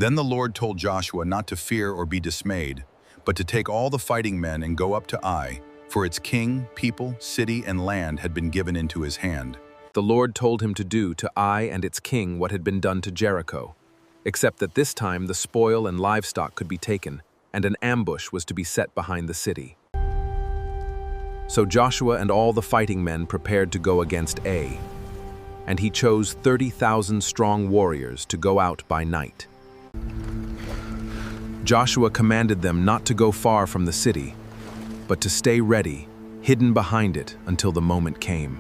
Then the Lord told Joshua not to fear or be dismayed, but to take all the fighting men and go up to Ai, for its king, people, city, and land had been given into his hand. The Lord told him to do to Ai and its king what had been done to Jericho, except that this time the spoil and livestock could be taken, and an ambush was to be set behind the city. So Joshua and all the fighting men prepared to go against Ai, and he chose 30,000 strong warriors to go out by night. Joshua commanded them not to go far from the city, but to stay ready, hidden behind it until the moment came.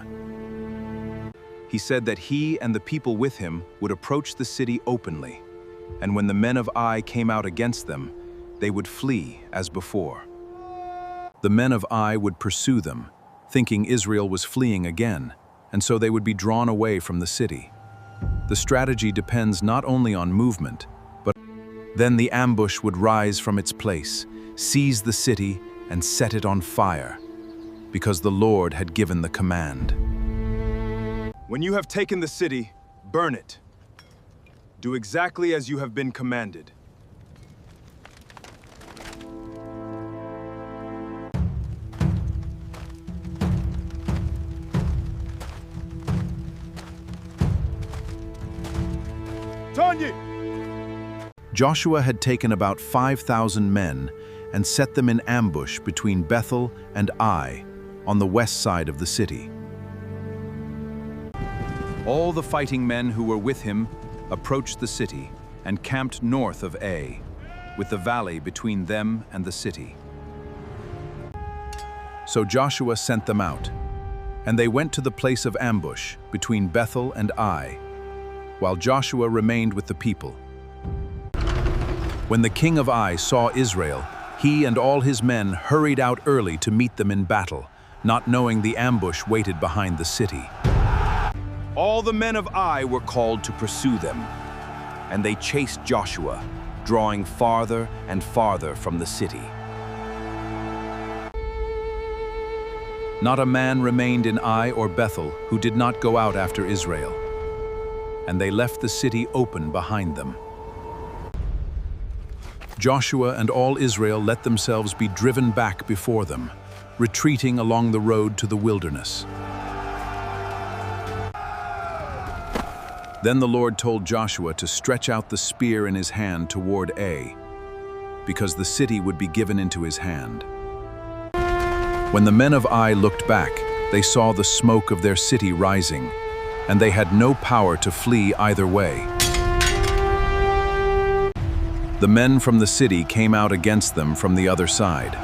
He said that he and the people with him would approach the city openly, and when the men of Ai came out against them, they would flee as before. The men of Ai would pursue them, thinking Israel was fleeing again, and so they would be drawn away from the city. The strategy depends not only on movement, but then the ambush would rise from its place, seize the city, and set it on fire, because the Lord had given the command. When you have taken the city, burn it. Do exactly as you have been commanded. Joshua had taken about 5,000 men and set them in ambush between Bethel and Ai on the west side of the city. All the fighting men who were with him approached the city and camped north of Ai, with the valley between them and the city. So Joshua sent them out, and they went to the place of ambush between Bethel and Ai, while Joshua remained with the people. When the king of Ai saw Israel, he and all his men hurried out early to meet them in battle, not knowing the ambush waited behind the city. All the men of Ai were called to pursue them, and they chased Joshua, drawing farther and farther from the city. Not a man remained in Ai or Bethel who did not go out after Israel, and they left the city open behind them. Joshua and all Israel let themselves be driven back before them, retreating along the road to the wilderness. Then the Lord told Joshua to stretch out the spear in his hand toward Ai, because the city would be given into his hand. When the men of Ai looked back, they saw the smoke of their city rising, and they had no power to flee either way. The men from the city came out against them from the other side.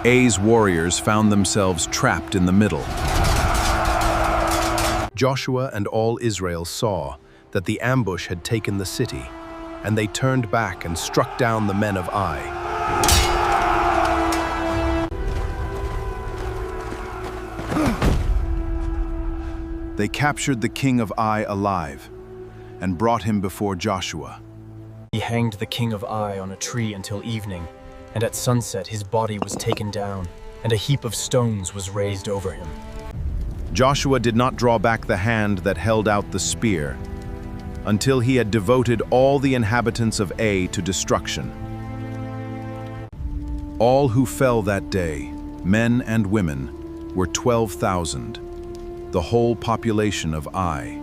Ai's warriors found themselves trapped in the middle. Joshua and all Israel saw that the ambush had taken the city, and they turned back and struck down the men of Ai. They captured the king of Ai alive and brought him before Joshua. He hanged the king of Ai on a tree until evening, and at sunset his body was taken down, and a heap of stones was raised over him. Joshua did not draw back the hand that held out the spear until he had devoted all the inhabitants of Ai to destruction. All who fell that day, men and women, were 12,000, the whole population of Ai.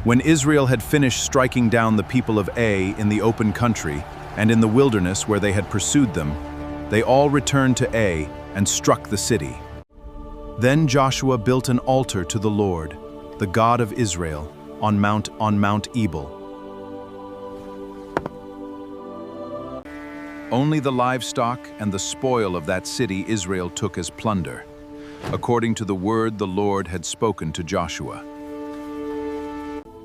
When Israel had finished striking down the people of Ai in the open country and in the wilderness where they had pursued them, they all returned to Ai and struck the city. Then Joshua built an altar to the Lord, the God of Israel, on Mount Ebal. Only the livestock and the spoil of that city Israel took as plunder, according to the word the Lord had spoken to Joshua.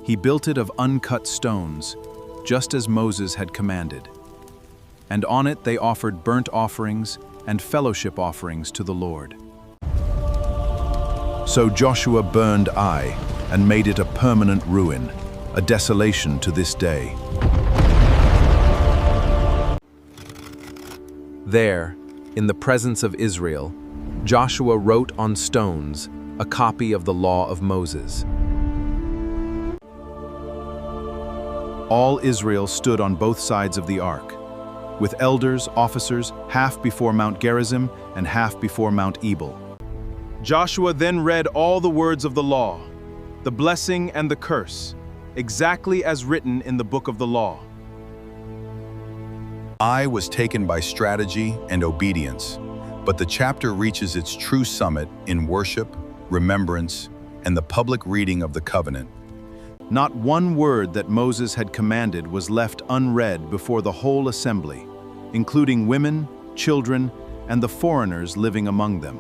He built it of uncut stones, just as Moses had commanded. And on it they offered burnt offerings and fellowship offerings to the Lord. So Joshua burned Ai and made it a permanent ruin, a desolation to this day. There, in the presence of Israel, Joshua wrote on stones a copy of the law of Moses. All Israel stood on both sides of the ark, with elders, officers, half before Mount Gerizim and half before Mount Ebal. Joshua then read all the words of the law, the blessing and the curse, exactly as written in the book of the law. Ai was taken by strategy and obedience, but the chapter reaches its true summit in worship, remembrance, and the public reading of the covenant. Not one word that Moses had commanded was left unread before the whole assembly, including women, children, and the foreigners living among them.